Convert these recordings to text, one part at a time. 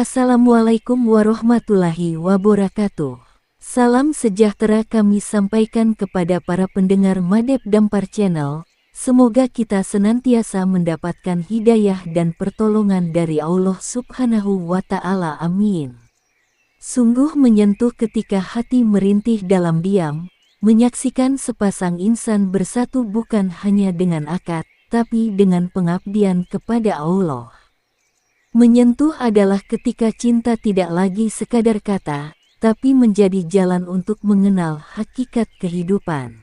Assalamualaikum warahmatullahi wabarakatuh. Salam sejahtera kami sampaikan kepada para pendengar Madep Dampar Channel. Semoga kita senantiasa mendapatkan hidayah dan pertolongan dari Allah Subhanahu wa Ta'ala. Amin. Sungguh menyentuh ketika hati merintih dalam diam, menyaksikan sepasang insan bersatu bukan hanya dengan akad, tapi dengan pengabdian kepada Allah. Menyentuh adalah ketika cinta tidak lagi sekadar kata, tapi menjadi jalan untuk mengenal hakikat kehidupan.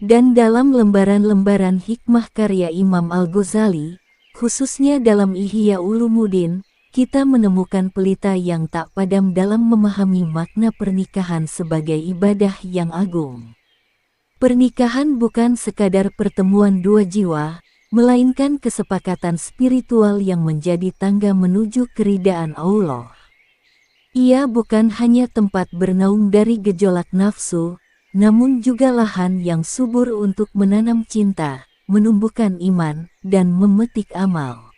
Dan dalam lembaran-lembaran hikmah karya Imam Al-Ghazali, khususnya dalam Ihya Ulumuddin, kita menemukan pelita yang tak padam dalam memahami makna pernikahan sebagai ibadah yang agung. Pernikahan bukan sekadar pertemuan dua jiwa, melainkan kesepakatan spiritual yang menjadi tangga menuju keridaan Allah. Ia bukan hanya tempat bernaung dari gejolak nafsu, namun juga lahan yang subur untuk menanam cinta, menumbuhkan iman, dan memetik amal.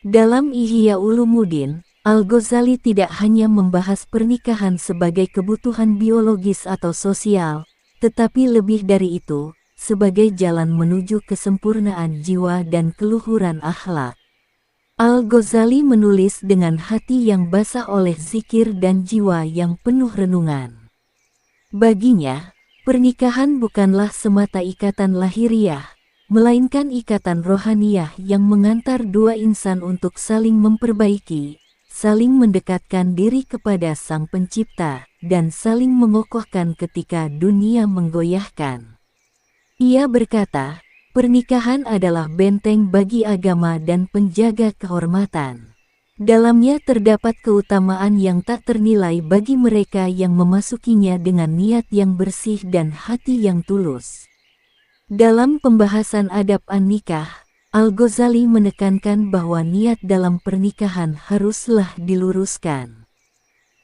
Dalam Ihya Ulumuddin, Al-Ghazali tidak hanya membahas pernikahan sebagai kebutuhan biologis atau sosial, tetapi lebih dari itu, sebagai jalan menuju kesempurnaan jiwa dan keluhuran akhlak. Al-Ghazali menulis dengan hati yang basah oleh zikir dan jiwa yang penuh renungan. Baginya, pernikahan bukanlah semata ikatan lahiriah, melainkan ikatan rohaniyah yang mengantar dua insan untuk saling memperbaiki, saling mendekatkan diri kepada Sang Pencipta, dan saling mengokohkan ketika dunia menggoyahkan. Ia berkata, pernikahan adalah benteng bagi agama dan penjaga kehormatan. Dalamnya terdapat keutamaan yang tak ternilai bagi mereka yang memasukinya dengan niat yang bersih dan hati yang tulus. Dalam pembahasan adab an-nikah, Al-Ghazali menekankan bahwa niat dalam pernikahan haruslah diluruskan.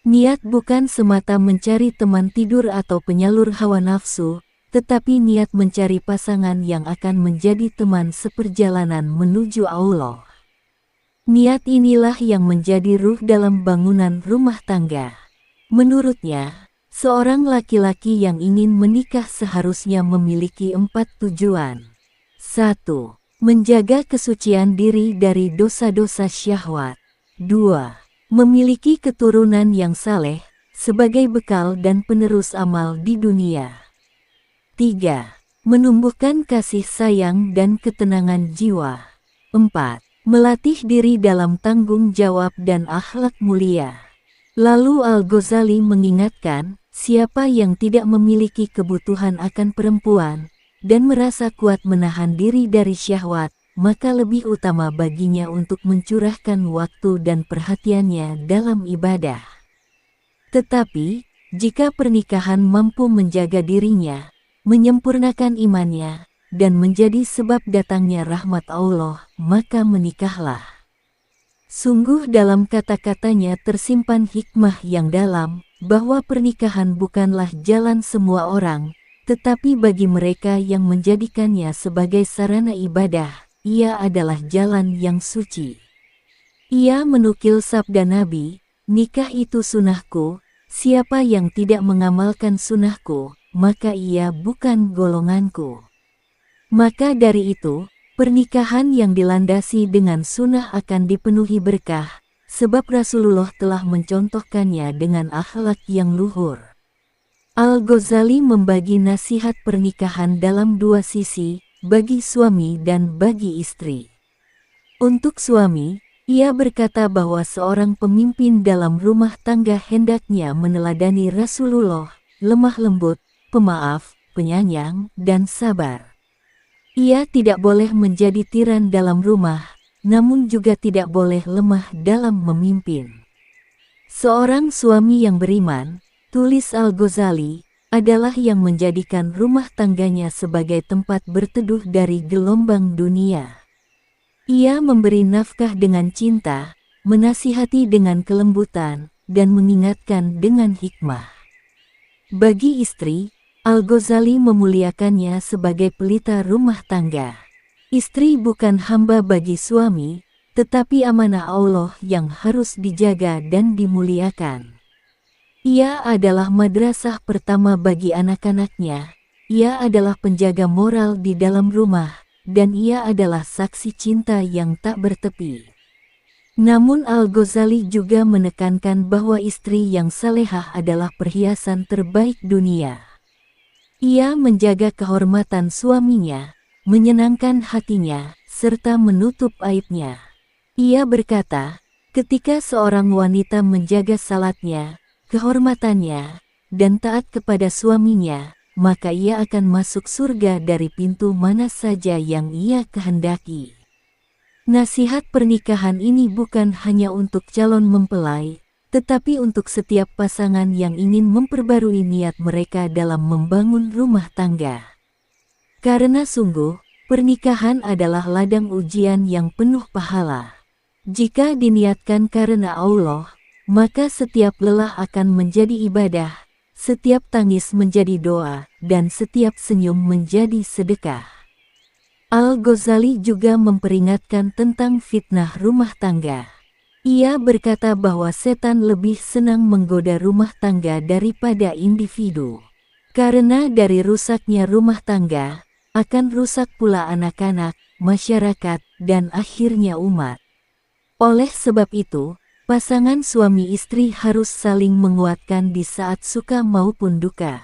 Niat bukan semata mencari teman tidur atau penyalur hawa nafsu, tetapi niat mencari pasangan yang akan menjadi teman seperjalanan menuju Allah. Niat inilah yang menjadi ruh dalam bangunan rumah tangga. Menurutnya, seorang laki-laki yang ingin menikah seharusnya memiliki 4 tujuan. 1. Menjaga kesucian diri dari dosa-dosa syahwat. 2. Memiliki keturunan yang saleh, sebagai bekal dan penerus amal di dunia. 3. Menumbuhkan kasih sayang dan ketenangan jiwa. 4. Melatih diri dalam tanggung jawab dan akhlak mulia. Lalu Al-Ghazali mengingatkan, siapa yang tidak memiliki kebutuhan akan perempuan, dan merasa kuat menahan diri dari syahwat, maka lebih utama baginya untuk mencurahkan waktu dan perhatiannya dalam ibadah. Tetapi, jika pernikahan mampu menjaga dirinya, menyempurnakan imannya, dan menjadi sebab datangnya rahmat Allah, maka menikahlah. Sungguh dalam kata-katanya tersimpan hikmah yang dalam, bahwa pernikahan bukanlah jalan semua orang, tetapi bagi mereka yang menjadikannya sebagai sarana ibadah, ia adalah jalan yang suci. Ia menukil sabda Nabi, nikah itu sunahku, siapa yang tidak mengamalkan sunahku, maka ia bukan golonganku. Maka dari itu, pernikahan yang dilandasi dengan sunnah akan dipenuhi berkah, sebab Rasulullah telah mencontohkannya dengan akhlak yang luhur. Al-Ghazali membagi nasihat pernikahan dalam 2 sisi, bagi suami dan bagi istri. Untuk suami, ia berkata bahwa seorang pemimpin dalam rumah tangga hendaknya meneladani Rasulullah, lemah lembut, pemaaf, penyayang, dan sabar. Ia tidak boleh menjadi tiran dalam rumah, namun juga tidak boleh lemah dalam memimpin. Seorang suami yang beriman, tulis Al-Ghazali, adalah yang menjadikan rumah tangganya sebagai tempat berteduh dari gelombang dunia. Ia memberi nafkah dengan cinta, menasihati dengan kelembutan, dan mengingatkan dengan hikmah. Bagi istri, Al-Ghazali memuliakannya sebagai pelita rumah tangga. Istri bukan hamba bagi suami, tetapi amanah Allah yang harus dijaga dan dimuliakan. Ia adalah madrasah pertama bagi anak-anaknya, ia adalah penjaga moral di dalam rumah, dan ia adalah saksi cinta yang tak bertepi. Namun Al-Ghazali juga menekankan bahwa istri yang salehah adalah perhiasan terbaik dunia. Ia menjaga kehormatan suaminya, menyenangkan hatinya, serta menutup aibnya. Ia berkata, ketika seorang wanita menjaga salatnya, kehormatannya, dan taat kepada suaminya, maka ia akan masuk surga dari pintu mana saja yang ia kehendaki. Nasihat pernikahan ini bukan hanya untuk calon mempelai, tetapi untuk setiap pasangan yang ingin memperbarui niat mereka dalam membangun rumah tangga. Karena sungguh, pernikahan adalah ladang ujian yang penuh pahala. Jika diniatkan karena Allah, maka setiap lelah akan menjadi ibadah, setiap tangis menjadi doa, dan setiap senyum menjadi sedekah. Al-Ghazali juga memperingatkan tentang fitnah rumah tangga. Ia berkata bahwa setan lebih senang menggoda rumah tangga daripada individu. Karena dari rusaknya rumah tangga, akan rusak pula anak-anak, masyarakat, dan akhirnya umat. Oleh sebab itu, pasangan suami istri harus saling menguatkan di saat suka maupun duka.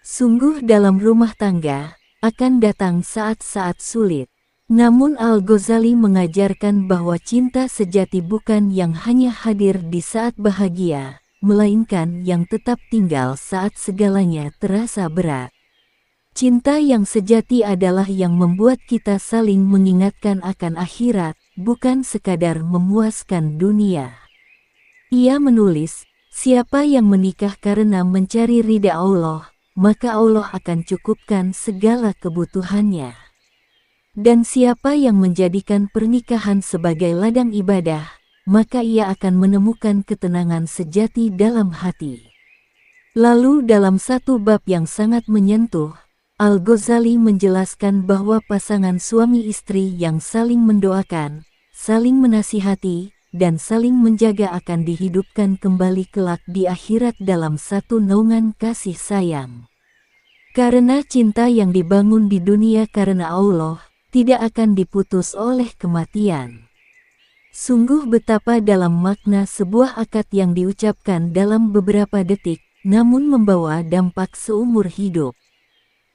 Sungguh dalam rumah tangga, akan datang saat-saat sulit. Namun Al-Ghazali mengajarkan bahwa cinta sejati bukan yang hanya hadir di saat bahagia, melainkan yang tetap tinggal saat segalanya terasa berat. Cinta yang sejati adalah yang membuat kita saling mengingatkan akan akhirat, bukan sekadar memuaskan dunia. Ia menulis, siapa yang menikah karena mencari ridha Allah, maka Allah akan cukupkan segala kebutuhannya. Dan siapa yang menjadikan pernikahan sebagai ladang ibadah, maka ia akan menemukan ketenangan sejati dalam hati. Lalu dalam satu bab yang sangat menyentuh, Al-Ghazali menjelaskan bahwa pasangan suami istri yang saling mendoakan, saling menasihati, dan saling menjaga akan dihidupkan kembali kelak di akhirat dalam satu naungan kasih sayang. Karena cinta yang dibangun di dunia karena Allah, tidak akan diputus oleh kematian. Sungguh betapa dalam makna sebuah akad yang diucapkan dalam beberapa detik, namun membawa dampak seumur hidup.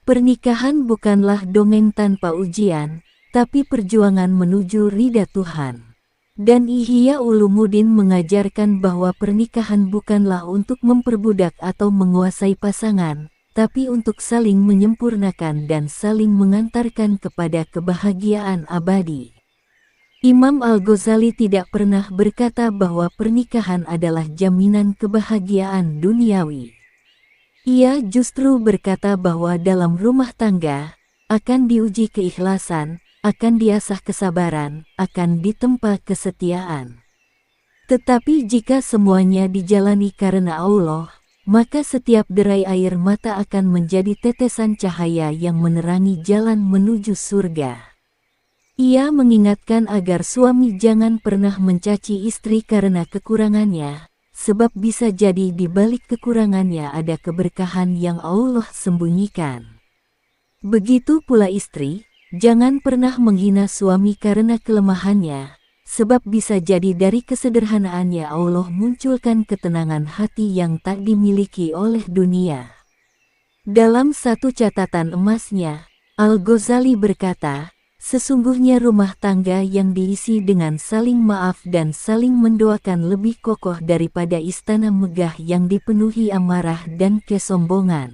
Pernikahan bukanlah dongeng tanpa ujian, tapi perjuangan menuju ridha Tuhan. Dan Ihya Ulumuddin mengajarkan bahwa pernikahan bukanlah untuk memperbudak atau menguasai pasangan, tapi untuk saling menyempurnakan dan saling mengantarkan kepada kebahagiaan abadi. Imam Al-Ghazali tidak pernah berkata bahwa pernikahan adalah jaminan kebahagiaan duniawi. Ia justru berkata bahwa dalam rumah tangga, akan diuji keikhlasan, akan diasah kesabaran, akan ditempa kesetiaan. Tetapi jika semuanya dijalani karena Allah, maka setiap derai air mata akan menjadi tetesan cahaya yang menerangi jalan menuju surga. Ia mengingatkan agar suami jangan pernah mencaci istri karena kekurangannya, sebab bisa jadi di balik kekurangannya ada keberkahan yang Allah sembunyikan. Begitu pula istri, jangan pernah menghina suami karena kelemahannya, sebab bisa jadi dari kesederhanaannya Allah munculkan ketenangan hati yang tak dimiliki oleh dunia. Dalam satu catatan emasnya, Al-Ghazali berkata, sesungguhnya rumah tangga yang diisi dengan saling maaf dan saling mendoakan lebih kokoh daripada istana megah yang dipenuhi amarah dan kesombongan.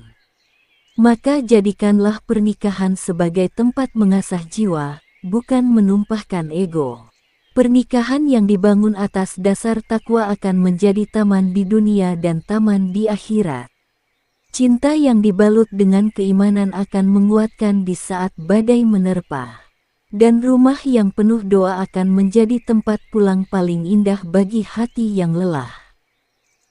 Maka jadikanlah pernikahan sebagai tempat mengasah jiwa, bukan menumpahkan ego. Pernikahan yang dibangun atas dasar takwa akan menjadi taman di dunia dan taman di akhirat. Cinta yang dibalut dengan keimanan akan menguatkan di saat badai menerpa. Dan rumah yang penuh doa akan menjadi tempat pulang paling indah bagi hati yang lelah.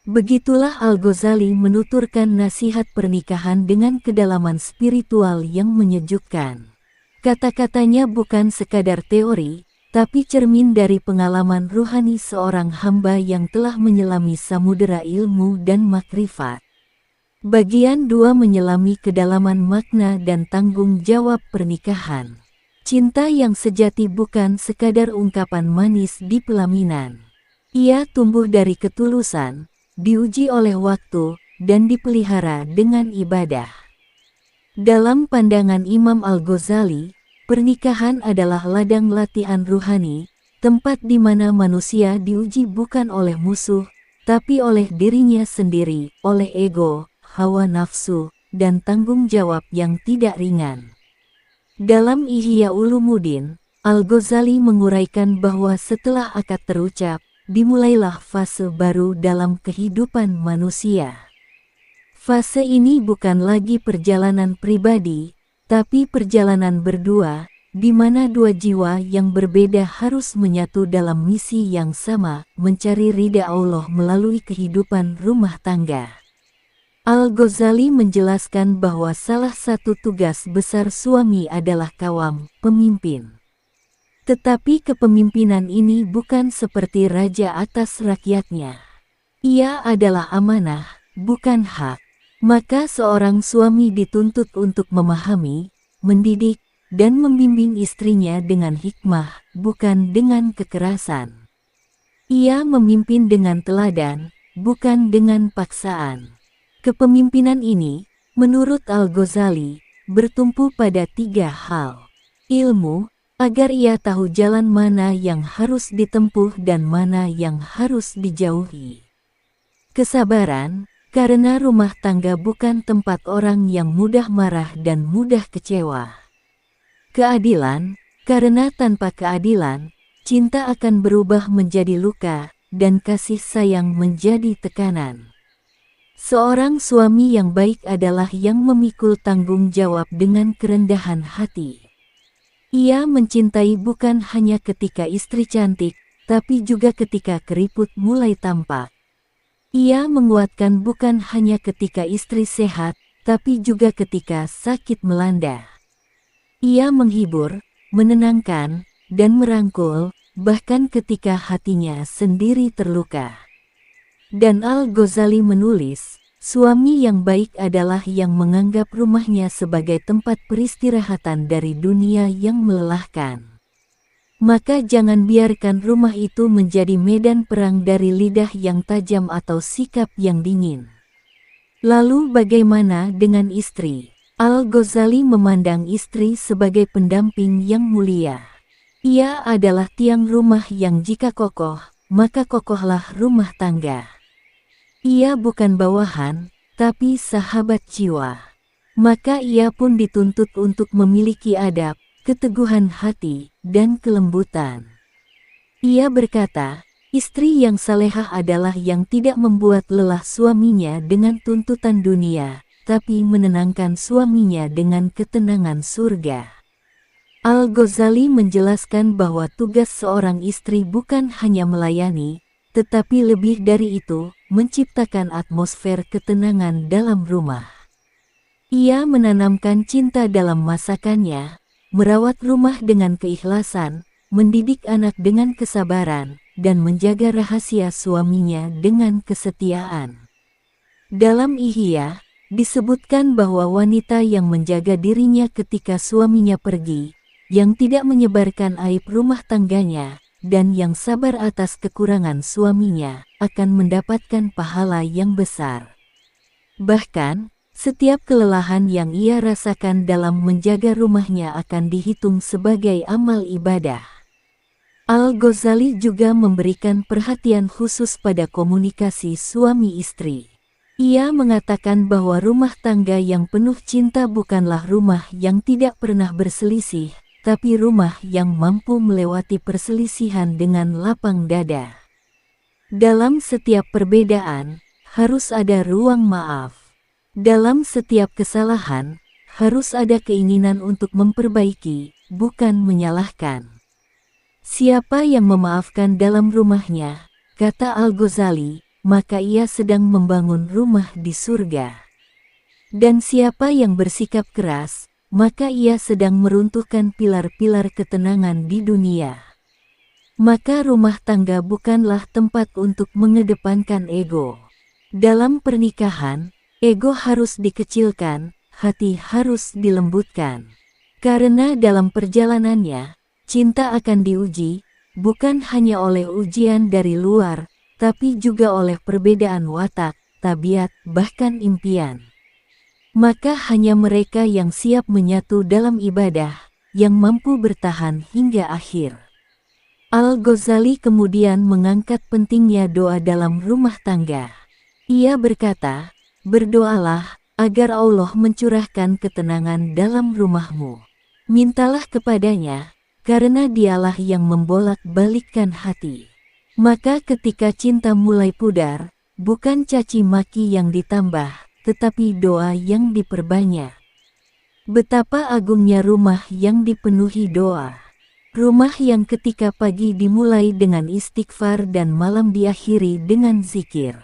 Begitulah Al-Ghazali menuturkan nasihat pernikahan dengan kedalaman spiritual yang menyejukkan. Kata-katanya bukan sekadar teori, tapi cermin dari pengalaman ruhani seorang hamba yang telah menyelami samudera ilmu dan makrifat. Bagian 2 menyelami kedalaman makna dan tanggung jawab pernikahan. Cinta yang sejati bukan sekadar ungkapan manis di pelaminan. Ia tumbuh dari ketulusan, diuji oleh waktu, dan dipelihara dengan ibadah. Dalam pandangan Imam Al-Ghazali, pernikahan adalah ladang latihan ruhani, tempat di mana manusia diuji bukan oleh musuh, tapi oleh dirinya sendiri, oleh ego, hawa nafsu, dan tanggung jawab yang tidak ringan. Dalam Ihya Ulumuddin, Al-Ghazali menguraikan bahwa setelah akad terucap, dimulailah fase baru dalam kehidupan manusia. Fase ini bukan lagi perjalanan pribadi, tapi perjalanan berdua, di mana dua jiwa yang berbeda harus menyatu dalam misi yang sama, mencari ridha Allah melalui kehidupan rumah tangga. Al-Ghazali menjelaskan bahwa salah satu tugas besar suami adalah kawam, pemimpin. Tetapi kepemimpinan ini bukan seperti raja atas rakyatnya. Ia adalah amanah, bukan hak. Maka seorang suami dituntut untuk memahami, mendidik, dan membimbing istrinya dengan hikmah, bukan dengan kekerasan. Ia memimpin dengan teladan, bukan dengan paksaan. Kepemimpinan ini, menurut Al-Ghazali, bertumpu pada 3 hal. Ilmu, agar ia tahu jalan mana yang harus ditempuh dan mana yang harus dijauhi. Kesabaran, karena rumah tangga bukan tempat orang yang mudah marah dan mudah kecewa. Keadilan, karena tanpa keadilan, cinta akan berubah menjadi luka, dan kasih sayang menjadi tekanan. Seorang suami yang baik adalah yang memikul tanggung jawab dengan kerendahan hati. Ia mencintai bukan hanya ketika istri cantik, tapi juga ketika keriput mulai tampak. Ia menguatkan bukan hanya ketika istri sehat, tapi juga ketika sakit melanda. Ia menghibur, menenangkan, dan merangkul, bahkan ketika hatinya sendiri terluka. Dan Al-Ghazali menulis, suami yang baik adalah yang menganggap rumahnya sebagai tempat peristirahatan dari dunia yang melelahkan. Maka jangan biarkan rumah itu menjadi medan perang dari lidah yang tajam atau sikap yang dingin. Lalu bagaimana dengan istri? Al-Ghazali memandang istri sebagai pendamping yang mulia. Ia adalah tiang rumah yang jika kokoh, maka kokohlah rumah tangga. Ia bukan bawahan, tapi sahabat jiwa. Maka ia pun dituntut untuk memiliki adab, keteguhan hati, dan kelembutan. Ia berkata, istri yang salehah adalah yang tidak membuat lelah suaminya dengan tuntutan dunia, tapi menenangkan suaminya dengan ketenangan surga. Al-Ghazali menjelaskan bahwa tugas seorang istri bukan hanya melayani, tetapi lebih dari itu, menciptakan atmosfer ketenangan dalam rumah. Ia menanamkan cinta dalam masakannya, merawat rumah dengan keikhlasan, mendidik anak dengan kesabaran, dan menjaga rahasia suaminya dengan kesetiaan. Dalam Ihya, disebutkan bahwa wanita yang menjaga dirinya ketika suaminya pergi, yang tidak menyebarkan aib rumah tangganya, dan yang sabar atas kekurangan suaminya, akan mendapatkan pahala yang besar. Bahkan, setiap kelelahan yang ia rasakan dalam menjaga rumahnya akan dihitung sebagai amal ibadah. Al-Ghazali juga memberikan perhatian khusus pada komunikasi suami istri. Ia mengatakan bahwa rumah tangga yang penuh cinta bukanlah rumah yang tidak pernah berselisih, tapi rumah yang mampu melewati perselisihan dengan lapang dada. Dalam setiap perbedaan, harus ada ruang maaf. Dalam setiap kesalahan, harus ada keinginan untuk memperbaiki, bukan menyalahkan. Siapa yang memaafkan dalam rumahnya, kata Al-Ghazali, maka ia sedang membangun rumah di surga. Dan siapa yang bersikap keras, maka ia sedang meruntuhkan pilar-pilar ketenangan di dunia. Maka rumah tangga bukanlah tempat untuk mengedepankan ego. Dalam pernikahan, ego harus dikecilkan, hati harus dilembutkan. Karena dalam perjalanannya, cinta akan diuji, bukan hanya oleh ujian dari luar, tapi juga oleh perbedaan watak, tabiat, bahkan impian. Maka hanya mereka yang siap menyatu dalam ibadah, yang mampu bertahan hingga akhir. Al-Ghazali kemudian mengangkat pentingnya doa dalam rumah tangga. Ia berkata, "Berdoalah agar Allah mencurahkan ketenangan dalam rumahmu. Mintalah kepadanya, karena dialah yang membolak-balikkan hati." Maka ketika cinta mulai pudar, bukan caci maki yang ditambah, tetapi doa yang diperbanyak. Betapa agungnya rumah yang dipenuhi doa. Rumah yang ketika pagi dimulai dengan istighfar dan malam diakhiri dengan zikir.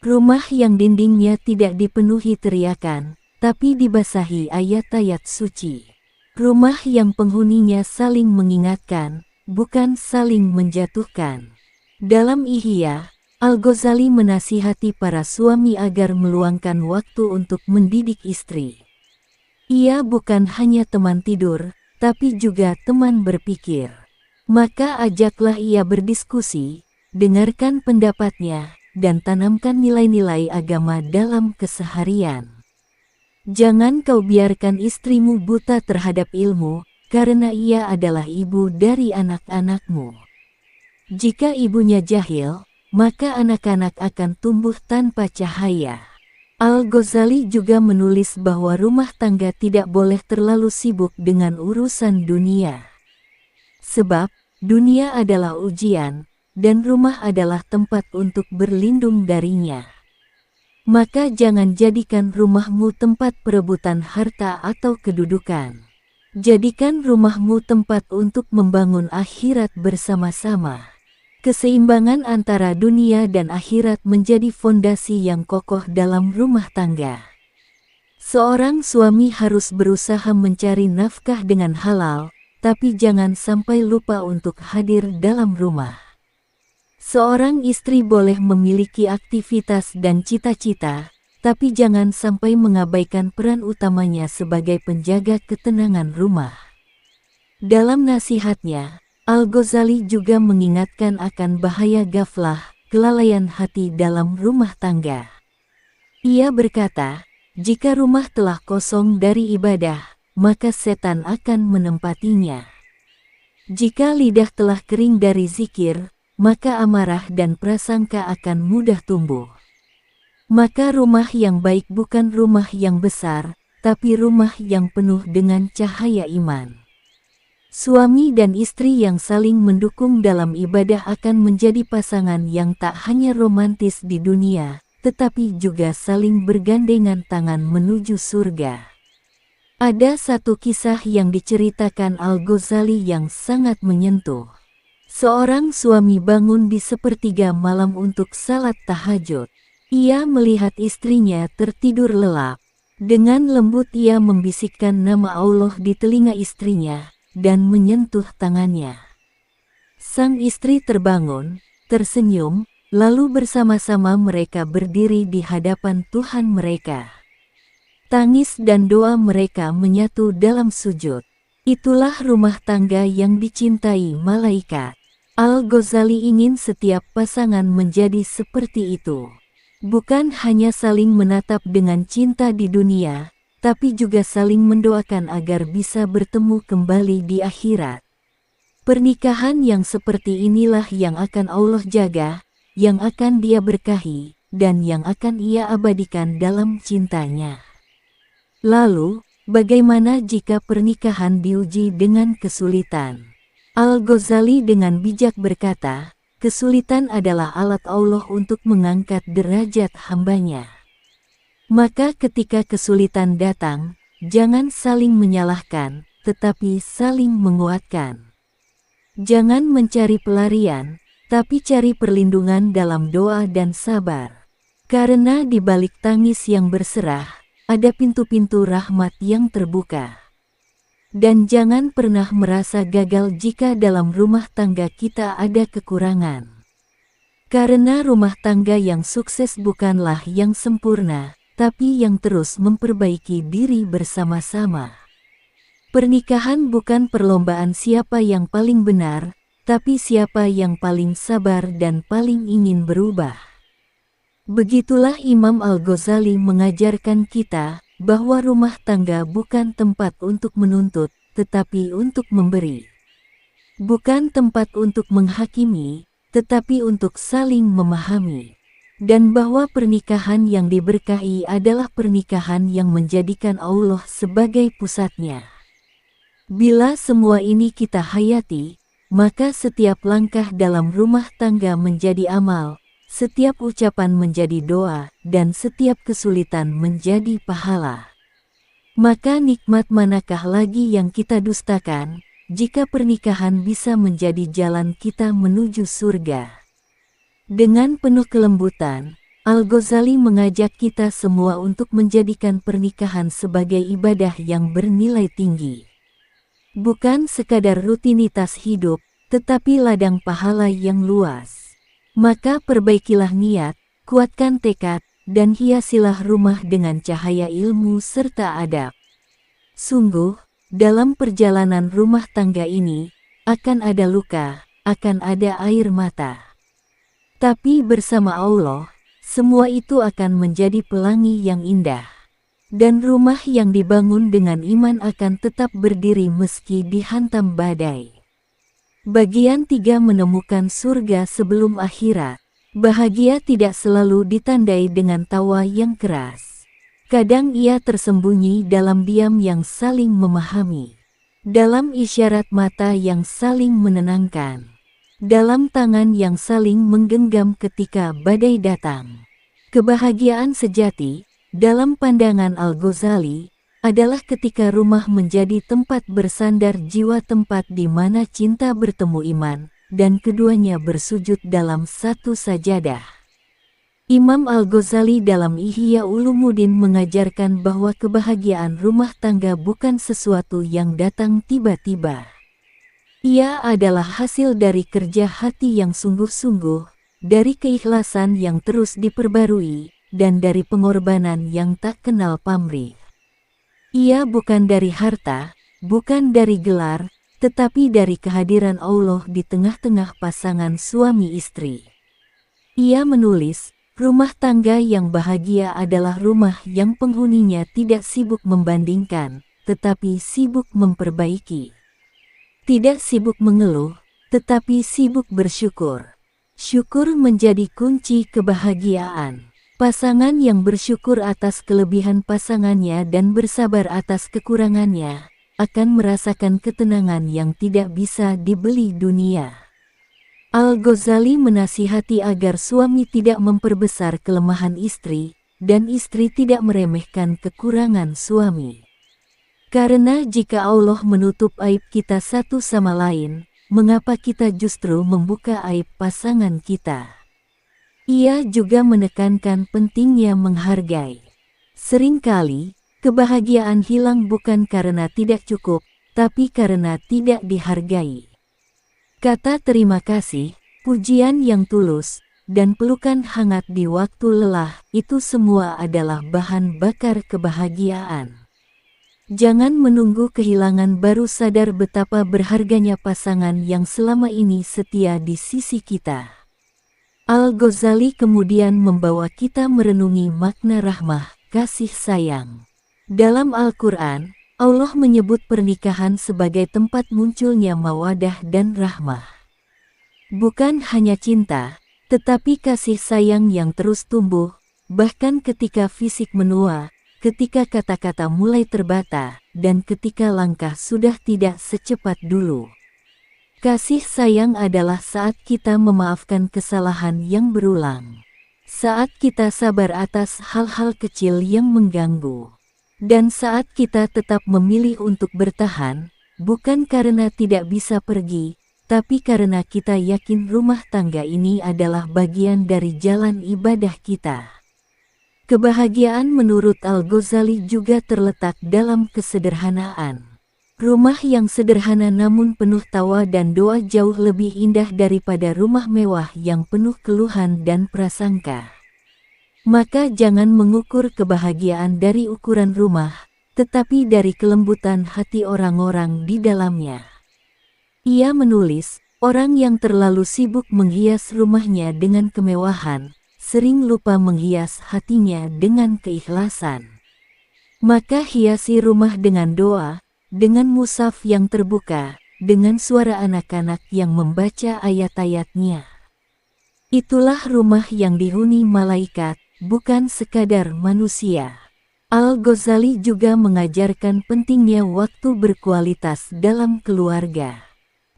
Rumah yang dindingnya tidak dipenuhi teriakan, tapi dibasahi ayat-ayat suci. Rumah yang penghuninya saling mengingatkan, bukan saling menjatuhkan. Dalam Ihya, Al-Ghazali menasihati para suami agar meluangkan waktu untuk mendidik istri. Ia bukan hanya teman tidur, tapi juga teman berpikir. Maka ajaklah ia berdiskusi, dengarkan pendapatnya, dan tanamkan nilai-nilai agama dalam keseharian. Jangan kau biarkan istrimu buta terhadap ilmu, karena ia adalah ibu dari anak-anakmu. Jika ibunya jahil, maka anak-anak akan tumbuh tanpa cahaya. Al-Ghazali juga menulis bahwa rumah tangga tidak boleh terlalu sibuk dengan urusan dunia. Sebab, dunia adalah ujian, dan rumah adalah tempat untuk berlindung darinya. Maka jangan jadikan rumahmu tempat perebutan harta atau kedudukan. Jadikan rumahmu tempat untuk membangun akhirat bersama-sama. Keseimbangan antara dunia dan akhirat menjadi fondasi yang kokoh dalam rumah tangga. Seorang suami harus berusaha mencari nafkah dengan halal, tapi jangan sampai lupa untuk hadir dalam rumah. Seorang istri boleh memiliki aktivitas dan cita-cita, tapi jangan sampai mengabaikan peran utamanya sebagai penjaga ketenangan rumah. Dalam nasihatnya, Al-Ghazali juga mengingatkan akan bahaya ghaflah, kelalaian hati dalam rumah tangga. Ia berkata, jika rumah telah kosong dari ibadah, maka setan akan menempatinya. Jika lidah telah kering dari zikir, maka amarah dan prasangka akan mudah tumbuh. Maka rumah yang baik bukan rumah yang besar, tapi rumah yang penuh dengan cahaya iman. Suami dan istri yang saling mendukung dalam ibadah akan menjadi pasangan yang tak hanya romantis di dunia, tetapi juga saling bergandengan tangan menuju surga. Ada satu kisah yang diceritakan Al-Ghazali yang sangat menyentuh. Seorang suami bangun di sepertiga malam untuk salat tahajud. Ia melihat istrinya tertidur lelap. Dengan lembut ia membisikkan nama Allah di telinga istrinya, dan menyentuh tangannya. Sang istri terbangun, tersenyum, lalu bersama-sama mereka berdiri di hadapan Tuhan mereka. Tangis dan doa mereka menyatu dalam sujud. Itulah rumah tangga yang dicintai malaikat. Al-Ghazali ingin setiap pasangan menjadi seperti itu. Bukan hanya saling menatap dengan cinta di dunia, tapi juga saling mendoakan agar bisa bertemu kembali di akhirat. Pernikahan yang seperti inilah yang akan Allah jaga, yang akan Dia berkahi, dan yang akan Ia abadikan dalam cintanya. Lalu, bagaimana jika pernikahan diuji dengan kesulitan? Al-Ghazali dengan bijak berkata, kesulitan adalah alat Allah untuk mengangkat derajat hambanya. Maka ketika kesulitan datang, jangan saling menyalahkan, tetapi saling menguatkan. Jangan mencari pelarian, tapi cari perlindungan dalam doa dan sabar. Karena di balik tangis yang berserah, ada pintu-pintu rahmat yang terbuka. Dan jangan pernah merasa gagal jika dalam rumah tangga kita ada kekurangan. Karena rumah tangga yang sukses bukanlah yang sempurna, tapi yang terus memperbaiki diri bersama-sama. Pernikahan bukan perlombaan siapa yang paling benar, tapi siapa yang paling sabar dan paling ingin berubah. Begitulah Imam Al-Ghazali mengajarkan kita, bahwa rumah tangga bukan tempat untuk menuntut, tetapi untuk memberi. Bukan tempat untuk menghakimi, tetapi untuk saling memahami. Dan bahwa pernikahan yang diberkahi adalah pernikahan yang menjadikan Allah sebagai pusatnya. Bila semua ini kita hayati, maka setiap langkah dalam rumah tangga menjadi amal, setiap ucapan menjadi doa, dan setiap kesulitan menjadi pahala. Maka nikmat manakah lagi yang kita dustakan, jika pernikahan bisa menjadi jalan kita menuju surga. Dengan penuh kelembutan, Al-Ghazali mengajak kita semua untuk menjadikan pernikahan sebagai ibadah yang bernilai tinggi. Bukan sekadar rutinitas hidup, tetapi ladang pahala yang luas. Maka perbaikilah niat, kuatkan tekad, dan hiasilah rumah dengan cahaya ilmu serta adab. Sungguh, dalam perjalanan rumah tangga ini, akan ada luka, akan ada air mata. Tapi bersama Allah, semua itu akan menjadi pelangi yang indah. Dan rumah yang dibangun dengan iman akan tetap berdiri meski dihantam badai. Bagian 3 menemukan surga sebelum akhirat. Bahagia tidak selalu ditandai dengan tawa yang keras. Kadang ia tersembunyi dalam diam yang saling memahami. Dalam isyarat mata yang saling menenangkan. Dalam tangan yang saling menggenggam ketika badai datang. Kebahagiaan sejati, dalam pandangan Al-Ghazali, adalah ketika rumah menjadi tempat bersandar jiwa, tempat di mana cinta bertemu iman, dan keduanya bersujud dalam satu sajadah. Imam Al-Ghazali dalam Ihya Ulumuddin mengajarkan bahwa kebahagiaan rumah tangga bukan sesuatu yang datang tiba-tiba. Ia adalah hasil dari kerja hati yang sungguh-sungguh, dari keikhlasan yang terus diperbarui, dan dari pengorbanan yang tak kenal pamrih. Ia bukan dari harta, bukan dari gelar, tetapi dari kehadiran Allah di tengah-tengah pasangan suami istri. Ia menulis, rumah tangga yang bahagia adalah rumah yang penghuninya tidak sibuk membandingkan, tetapi sibuk memperbaiki. Tidak sibuk mengeluh, tetapi sibuk bersyukur. Syukur menjadi kunci kebahagiaan. Pasangan yang bersyukur atas kelebihan pasangannya dan bersabar atas kekurangannya, akan merasakan ketenangan yang tidak bisa dibeli dunia. Al-Ghazali menasihati agar suami tidak memperbesar kelemahan istri, dan istri tidak meremehkan kekurangan suami. Karena jika Allah menutup aib kita satu sama lain, mengapa kita justru membuka aib pasangan kita? Ia juga menekankan pentingnya menghargai. Seringkali, kebahagiaan hilang bukan karena tidak cukup, tapi karena tidak dihargai. Kata terima kasih, pujian yang tulus, dan pelukan hangat di waktu lelah, itu semua adalah bahan bakar kebahagiaan. Jangan menunggu kehilangan baru sadar betapa berharganya pasangan yang selama ini setia di sisi kita. Al-Ghazali kemudian membawa kita merenungi makna rahmah, kasih sayang. Dalam Al-Quran, Allah menyebut pernikahan sebagai tempat munculnya mawadah dan rahmah. Bukan hanya cinta, tetapi kasih sayang yang terus tumbuh, bahkan ketika fisik menua, ketika kata-kata mulai terbata, dan ketika langkah sudah tidak secepat dulu. Kasih sayang adalah saat kita memaafkan kesalahan yang berulang. Saat kita sabar atas hal-hal kecil yang mengganggu. Dan saat kita tetap memilih untuk bertahan, bukan karena tidak bisa pergi, tapi karena kita yakin rumah tangga ini adalah bagian dari jalan ibadah kita. Kebahagiaan menurut Al-Ghazali juga terletak dalam kesederhanaan. Rumah yang sederhana namun penuh tawa dan doa jauh lebih indah daripada rumah mewah yang penuh keluhan dan prasangka. Maka jangan mengukur kebahagiaan dari ukuran rumah, tetapi dari kelembutan hati orang-orang di dalamnya. Ia menulis, orang yang terlalu sibuk menghias rumahnya dengan kemewahan, sering lupa menghias hatinya dengan keikhlasan. Maka hiasi rumah dengan doa, dengan mushaf yang terbuka, dengan suara anak-anak yang membaca ayat-ayatnya. Itulah rumah yang dihuni malaikat, bukan sekadar manusia. Al-Ghazali juga mengajarkan pentingnya waktu berkualitas dalam keluarga.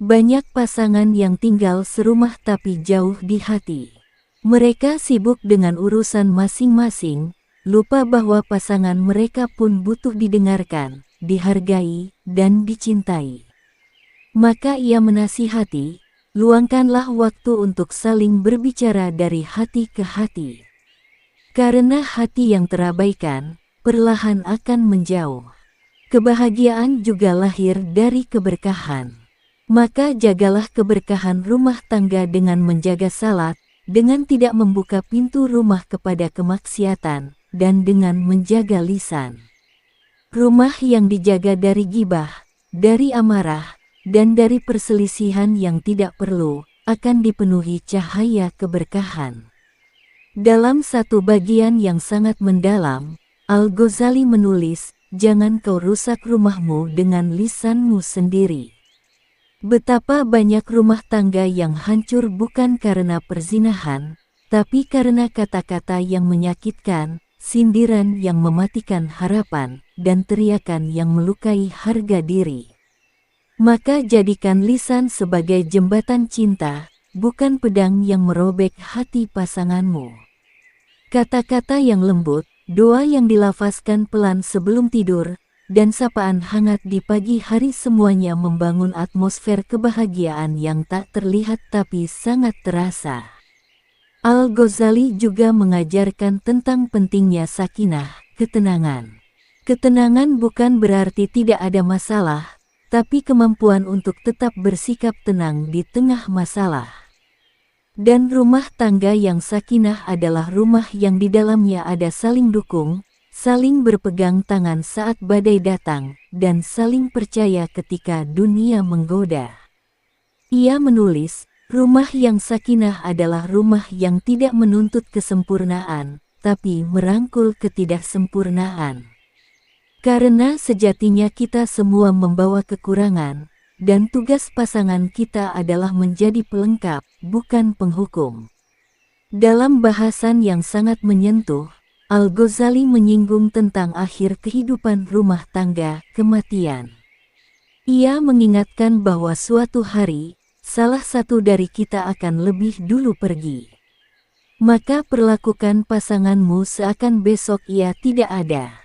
Banyak pasangan yang tinggal serumah tapi jauh di hati. Mereka sibuk dengan urusan masing-masing, lupa bahwa pasangan mereka pun butuh didengarkan, dihargai, dan dicintai. Maka ia menasihati, luangkanlah waktu untuk saling berbicara dari hati ke hati. Karena hati yang terabaikan, perlahan akan menjauh. Kebahagiaan juga lahir dari keberkahan. Maka jagalah keberkahan rumah tangga dengan menjaga salat, dengan tidak membuka pintu rumah kepada kemaksiatan, dan dengan menjaga lisan. Rumah yang dijaga dari gibah, dari amarah, dan dari perselisihan yang tidak perlu, akan dipenuhi cahaya keberkahan. Dalam satu bagian yang sangat mendalam, Al-Ghazali menulis, jangan kau rusak rumahmu dengan lisanmu sendiri. Betapa banyak rumah tangga yang hancur bukan karena perzinahan, tapi karena kata-kata yang menyakitkan, sindiran yang mematikan harapan, dan teriakan yang melukai harga diri. Maka jadikan lisan sebagai jembatan cinta, bukan pedang yang merobek hati pasanganmu. Kata-kata yang lembut, doa yang dilafazkan pelan sebelum tidur, dan sapaan hangat di pagi hari semuanya membangun atmosfer kebahagiaan yang tak terlihat tapi sangat terasa. Al-Ghazali juga mengajarkan tentang pentingnya sakinah, ketenangan. Ketenangan bukan berarti tidak ada masalah, tapi kemampuan untuk tetap bersikap tenang di tengah masalah. Dan rumah tangga yang sakinah adalah rumah yang di dalamnya ada saling dukung, saling berpegang tangan saat badai datang, dan saling percaya ketika dunia menggoda. Ia menulis, rumah yang sakinah adalah rumah yang tidak menuntut kesempurnaan, tapi merangkul ketidaksempurnaan. Karena sejatinya kita semua membawa kekurangan, dan tugas pasangan kita adalah menjadi pelengkap, bukan penghukum. Dalam bahasan yang sangat menyentuh, Al-Ghazali menyinggung tentang akhir kehidupan rumah tangga, kematian. Ia mengingatkan bahwa suatu hari, salah satu dari kita akan lebih dulu pergi. Maka perlakukan pasanganmu seakan besok ia tidak ada.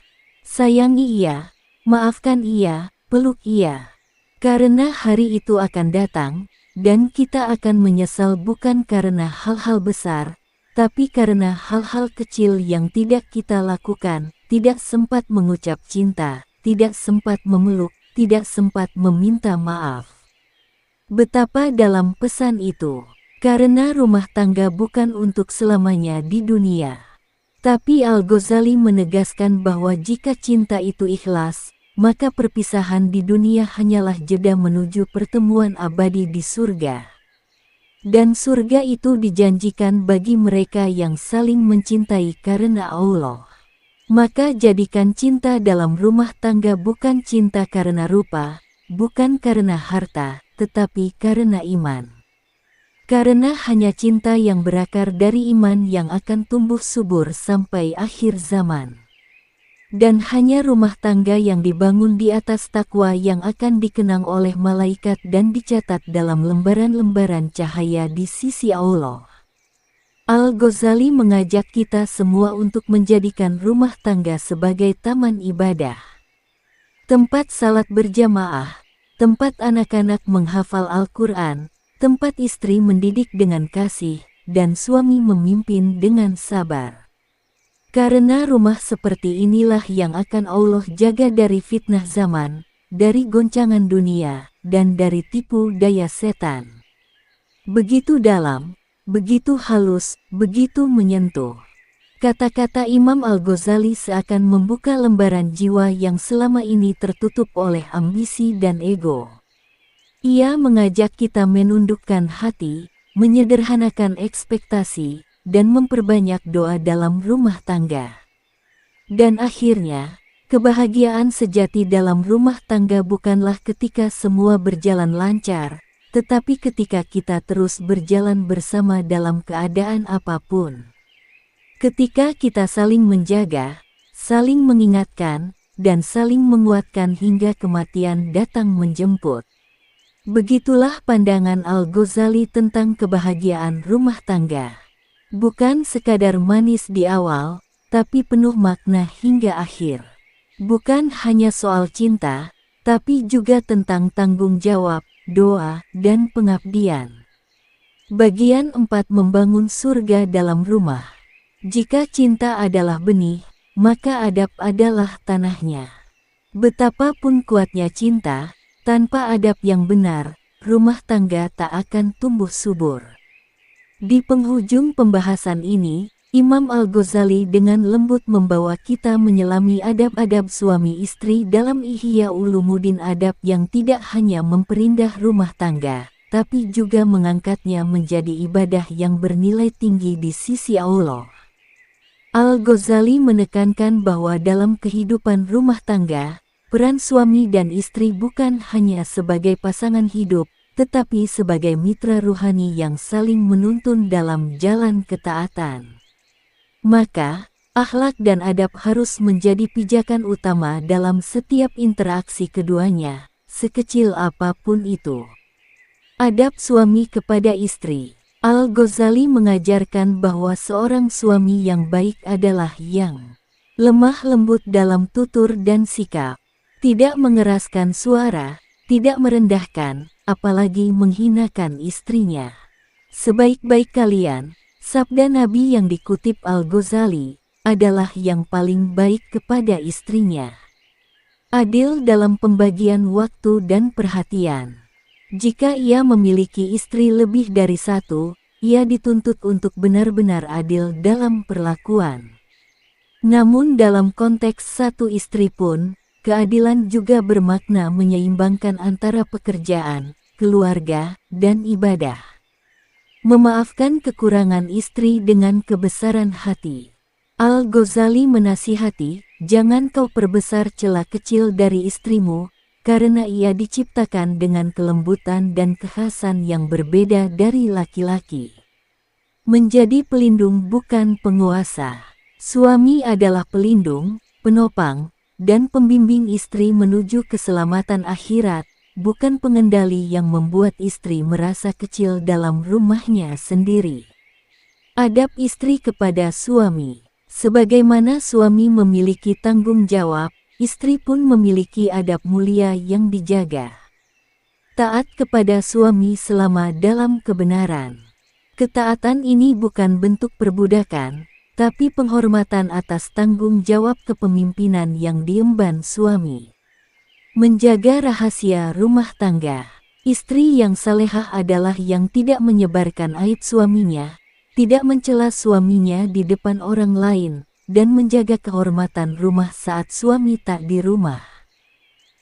Sayangi ia, maafkan ia, peluk ia. Karena hari itu akan datang, dan kita akan menyesal bukan karena hal-hal besar, tapi karena hal-hal kecil yang tidak kita lakukan, tidak sempat mengucap cinta, tidak sempat memeluk, tidak sempat meminta maaf. Betapa dalam pesan itu, karena rumah tangga bukan untuk selamanya di dunia. Tapi Al-Ghazali menegaskan bahwa jika cinta itu ikhlas, maka perpisahan di dunia hanyalah jeda menuju pertemuan abadi di surga. Dan surga itu dijanjikan bagi mereka yang saling mencintai karena Allah. Maka jadikan cinta dalam rumah tangga bukan cinta karena rupa, bukan karena harta, tetapi karena iman. Karena hanya cinta yang berakar dari iman yang akan tumbuh subur sampai akhir zaman. Dan hanya rumah tangga yang dibangun di atas takwa yang akan dikenang oleh malaikat dan dicatat dalam lembaran-lembaran cahaya di sisi Allah. Al-Ghazali mengajak kita semua untuk menjadikan rumah tangga sebagai taman ibadah. Tempat salat berjamaah, tempat anak-anak menghafal Al-Quran, tempat istri mendidik dengan kasih, dan suami memimpin dengan sabar. Karena rumah seperti inilah yang akan Allah jaga dari fitnah zaman, dari goncangan dunia, dan dari tipu daya setan. Begitu dalam, begitu halus, begitu menyentuh. Kata-kata Imam Al-Ghazali seakan membuka lembaran jiwa yang selama ini tertutup oleh ambisi dan ego. Ia mengajak kita menundukkan hati, menyederhanakan ekspektasi, dan memperbanyak doa dalam rumah tangga. Dan akhirnya, kebahagiaan sejati dalam rumah tangga bukanlah ketika semua berjalan lancar, tetapi ketika kita terus berjalan bersama dalam keadaan apapun. Ketika kita saling menjaga, saling mengingatkan, dan saling menguatkan hingga kematian datang menjemput. Begitulah pandangan Al-Ghazali tentang kebahagiaan rumah tangga. Bukan sekadar manis di awal, tapi penuh makna hingga akhir. Bukan hanya soal cinta, tapi juga tentang tanggung jawab, doa, dan pengabdian. Bagian 4. Membangun surga dalam rumah. Jika cinta adalah benih, maka adab adalah tanahnya. Betapapun kuatnya cinta, tanpa adab yang benar, rumah tangga tak akan tumbuh subur. Di penghujung pembahasan ini, Imam Al-Ghazali dengan lembut membawa kita menyelami adab-adab suami istri dalam Ihya Ulumuddin, adab yang tidak hanya memperindah rumah tangga, tapi juga mengangkatnya menjadi ibadah yang bernilai tinggi di sisi Allah. Al-Ghazali menekankan bahwa dalam kehidupan rumah tangga, peran suami dan istri bukan hanya sebagai pasangan hidup, tetapi sebagai mitra ruhani yang saling menuntun dalam jalan ketaatan. Maka, akhlak dan adab harus menjadi pijakan utama dalam setiap interaksi keduanya, sekecil apapun itu. Adab suami kepada istri. Al-Ghazali mengajarkan bahwa seorang suami yang baik adalah yang lemah lembut dalam tutur dan sikap, tidak mengeraskan suara, tidak merendahkan, apalagi menghinakan istrinya. Sebaik-baik kalian, sabda Nabi yang dikutip Al-Ghazali, adalah yang paling baik kepada istrinya. Adil dalam pembagian waktu dan perhatian. Jika ia memiliki istri lebih dari satu, ia dituntut untuk benar-benar adil dalam perlakuan. Namun dalam konteks satu istri pun, keadilan juga bermakna menyeimbangkan antara pekerjaan, keluarga, dan ibadah. Memaafkan kekurangan istri dengan kebesaran hati. Al-Ghazali menasihati, jangan kau perbesar celah kecil dari istrimu, karena ia diciptakan dengan kelembutan dan kekhasan yang berbeda dari laki-laki. Menjadi pelindung bukan penguasa. Suami adalah pelindung, penopang, dan pembimbing istri menuju keselamatan akhirat, bukan pengendali yang membuat istri merasa kecil dalam rumahnya sendiri. Adab istri kepada suami. Sebagaimana suami memiliki tanggung jawab, istri pun memiliki adab mulia yang dijaga. Taat kepada suami selama dalam kebenaran. Ketaatan ini bukan bentuk perbudakan, tapi penghormatan atas tanggung jawab kepemimpinan yang diemban suami. Menjaga rahasia rumah tangga. Istri yang salehah adalah yang tidak menyebarkan aib suaminya, tidak mencela suaminya di depan orang lain, dan menjaga kehormatan rumah saat suami tak di rumah.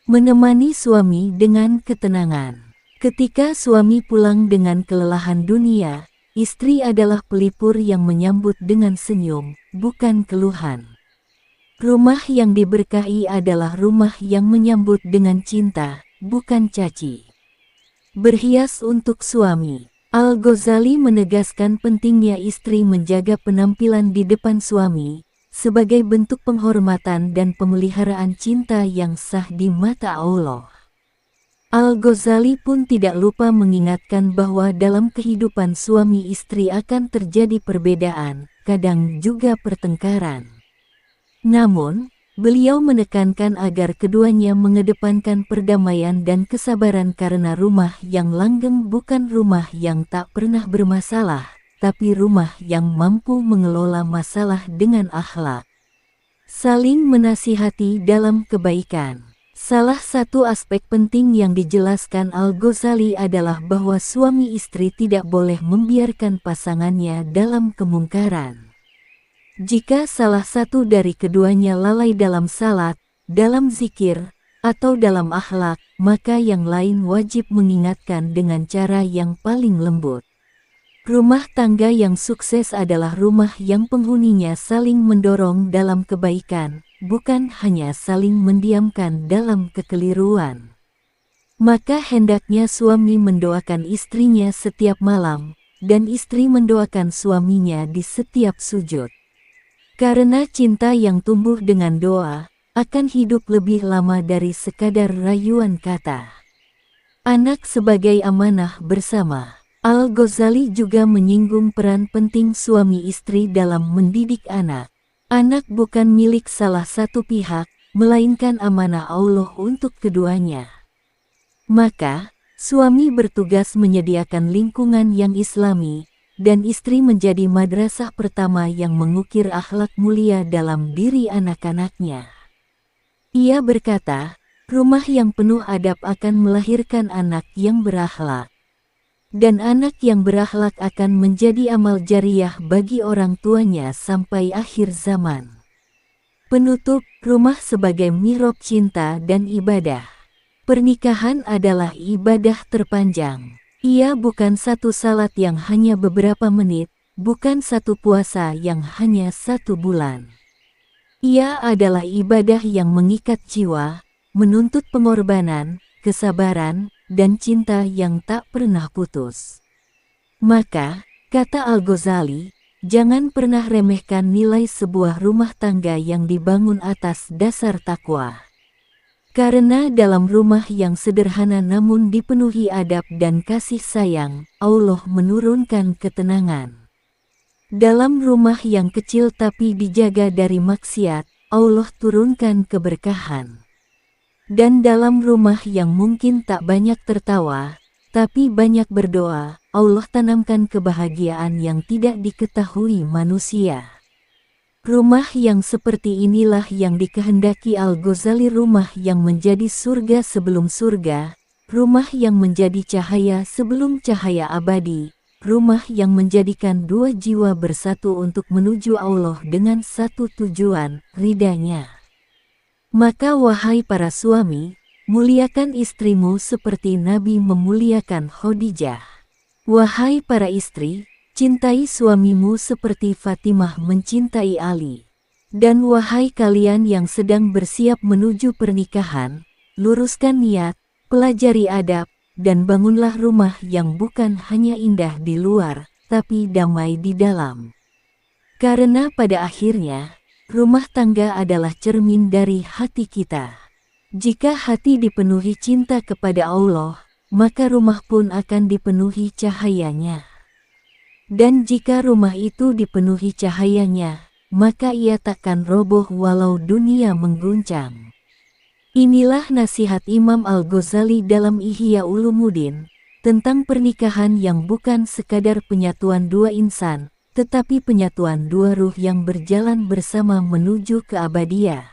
Menemani suami dengan ketenangan. Ketika suami pulang dengan kelelahan dunia, istri adalah pelipur yang menyambut dengan senyum, bukan keluhan. Rumah yang diberkahi adalah rumah yang menyambut dengan cinta, bukan caci. Berhias untuk suami. Al-Ghazali menegaskan pentingnya istri menjaga penampilan di depan suami, sebagai bentuk penghormatan dan pemeliharaan cinta yang sah di mata Allah. Al-Ghazali pun tidak lupa mengingatkan bahwa dalam kehidupan suami istri akan terjadi perbedaan, kadang juga pertengkaran. Namun, beliau menekankan agar keduanya mengedepankan perdamaian dan kesabaran karena rumah yang langgeng bukan rumah yang tak pernah bermasalah, tapi rumah yang mampu mengelola masalah dengan akhlak. Saling menasihati dalam kebaikan. Salah satu aspek penting yang dijelaskan Al-Ghazali adalah bahwa suami istri tidak boleh membiarkan pasangannya dalam kemungkaran. Jika salah satu dari keduanya lalai dalam salat, dalam zikir, atau dalam akhlak, maka yang lain wajib mengingatkan dengan cara yang paling lembut. Rumah tangga yang sukses adalah rumah yang penghuninya saling mendorong dalam kebaikan, bukan hanya saling mendiamkan dalam kekeliruan. Maka hendaknya suami mendoakan istrinya setiap malam, dan istri mendoakan suaminya di setiap sujud. Karena cinta yang tumbuh dengan doa, akan hidup lebih lama dari sekadar rayuan kata. Anak sebagai amanah bersama. Al-Ghazali juga menyinggung peran penting suami istri dalam mendidik anak. Anak bukan milik salah satu pihak, melainkan amanah Allah untuk keduanya. Maka, suami bertugas menyediakan lingkungan yang islami, dan istri menjadi madrasah pertama yang mengukir akhlak mulia dalam diri anak-anaknya. Ia berkata, rumah yang penuh adab akan melahirkan anak yang berakhlak. Dan anak yang berakhlak akan menjadi amal jariah bagi orang tuanya sampai akhir zaman. Penutup, rumah sebagai mihrab cinta dan ibadah. Pernikahan adalah ibadah terpanjang. Ia bukan satu salat yang hanya beberapa menit, bukan satu puasa yang hanya 1 bulan. Ia adalah ibadah yang mengikat jiwa, menuntut pengorbanan, kesabaran, dan cinta yang tak pernah putus. Maka, kata Al-Ghazali, jangan pernah remehkan nilai sebuah rumah tangga yang dibangun atas dasar takwa. Karena dalam rumah yang sederhana namun dipenuhi adab dan kasih sayang, Allah menurunkan ketenangan. Dalam rumah yang kecil tapi dijaga dari maksiat, Allah turunkan keberkahan. Dan dalam rumah yang mungkin tak banyak tertawa, tapi banyak berdoa, Allah tanamkan kebahagiaan yang tidak diketahui manusia. Rumah yang seperti inilah yang dikehendaki Al-Ghazali, rumah yang menjadi surga sebelum surga, rumah yang menjadi cahaya sebelum cahaya abadi, rumah yang menjadikan dua jiwa bersatu untuk menuju Allah dengan satu tujuan, ridanya. Maka wahai para suami, muliakan istrimu seperti Nabi memuliakan Khadijah. Wahai para istri, cintai suamimu seperti Fatimah mencintai Ali. Dan wahai kalian yang sedang bersiap menuju pernikahan, luruskan niat, pelajari adab, dan bangunlah rumah yang bukan hanya indah di luar, tapi damai di dalam. Karena pada akhirnya, rumah tangga adalah cermin dari hati kita. Jika hati dipenuhi cinta kepada Allah, maka rumah pun akan dipenuhi cahayanya. Dan jika rumah itu dipenuhi cahayanya, maka ia takkan roboh walau dunia mengguncang. Inilah nasihat Imam Al-Ghazali dalam Ihya Ulumuddin, tentang pernikahan yang bukan sekadar penyatuan dua insan, tetapi penyatuan dua ruh yang berjalan bersama menuju keabadian.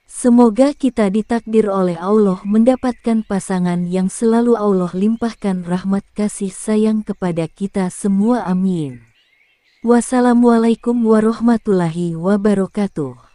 Semoga kita ditakdir oleh Allah mendapatkan pasangan yang selalu Allah limpahkan rahmat kasih sayang kepada kita semua, amin. Wassalamualaikum warahmatullahi wabarakatuh.